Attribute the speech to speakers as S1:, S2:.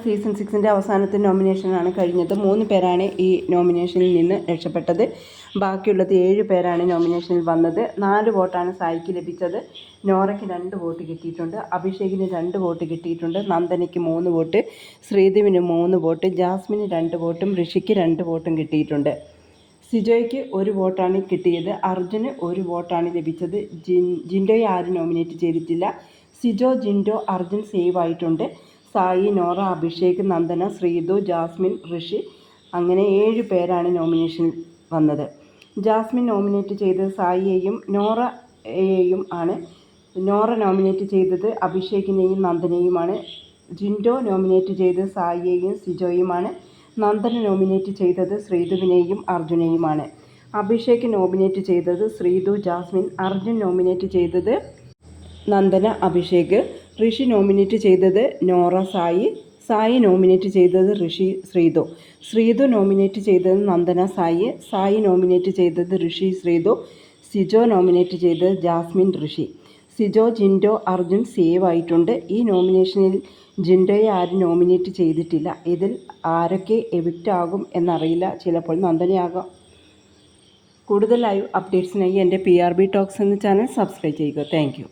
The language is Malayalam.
S1: സീസൺ 6 അവസാനത്തെ നോമിനേഷനാണ് കഴിഞ്ഞത്. 3 പേരാണ് ഈ നോമിനേഷനിൽ നിന്ന് രക്ഷപ്പെട്ടത്. ബാക്കിയുള്ളത് 7 പേരാണ് നോമിനേഷനിൽ വന്നത്. 4 വോട്ടാണ് സായിക്ക് ലഭിച്ചത്. നോറയ്ക്ക് 2 വോട്ട് കിട്ടിയിട്ടുണ്ട്. അഭിഷേകിന് 2 വോട്ട് കിട്ടിയിട്ടുണ്ട്. നന്ദനയ്ക്ക് 3 വോട്ട്, ശ്രീദേവിന് 3 വോട്ട്, ജാസ്മിന് 2 വോട്ടും ഋഷിക്ക് 2 വോട്ടും കിട്ടിയിട്ടുണ്ട്. സിജോയ്ക്ക് 1 വോട്ടാണ് കിട്ടിയത്. അർജുന് 1 വോട്ടാണ് ലഭിച്ചത്. ജിൻഡോയെ ആരും നോമിനേറ്റ് ചെയ്തിട്ടില്ല. സിജോ, ജിൻഡോ, അർജുൻ സേവ് ആയിട്ടുണ്ട്. സായി, നോറ, അഭിഷേക്, നന്ദന, ശ്രീതു, ജാസ്മിൻ, ഋഷി അങ്ങനെ 7 പേരാണ് നോമിനേഷനിൽ വന്നത്. ജാസ്മിൻ നോമിനേറ്റ് ചെയ്തത് സായിയെയും നോറയെയും ആണ്. നോറ നോമിനേറ്റ് ചെയ്തത് അഭിഷേകിനെയും നന്ദനയുമാണ്. ജിൻഡോ നോമിനേറ്റ് ചെയ്തത് സായിയെയും സിജോയുമാണ്. നന്ദന നോമിനേറ്റ് ചെയ്തത് ശ്രീതുവിനെയും അർജുനെയുമാണ്. അഭിഷേക് നോമിനേറ്റ് ചെയ്തത് ശ്രീതു, ജാസ്മിൻ. അർജുൻ നോമിനേറ്റ് ചെയ്തത് നന്ദന, അഭിഷേക്. ഋഷി നോമിനേറ്റ് ചെയ്തത് നോറ, സായി. സായി നോമിനേറ്റ് ചെയ്തത് ഋഷി, ശ്രീതു. ശ്രീതു നോമിനേറ്റ് ചെയ്തത് നന്ദന, സായി. സായി നോമിനേറ്റ് ചെയ്തത് ഋഷി, ശ്രീതു. സിജോ നോമിനേറ്റ് ചെയ്തത് ജാസ്മിൻ, ഋഷി. സിജോ, ജിൻഡോ, അർജുൻ സേവ് ആയിട്ടുണ്ട്. ഈ നോമിനേഷനിൽ ജിൻഡോയെ ആരും നോമിനേറ്റ് ചെയ്തിട്ടില്ല. ഇതിൽ ആരൊക്കെ എവിക്റ്റ് ആകും എന്നറിയില്ല. ചിലപ്പോൾ നന്ദനയാകാം. കൂടുതൽ ലൈവ് അപ്ഡേറ്റ്സിനായി എൻ്റെ PRB ടോക്സ് എന്ന ചാനൽ സബ്സ്ക്രൈബ് ചെയ്യുക. താങ്ക്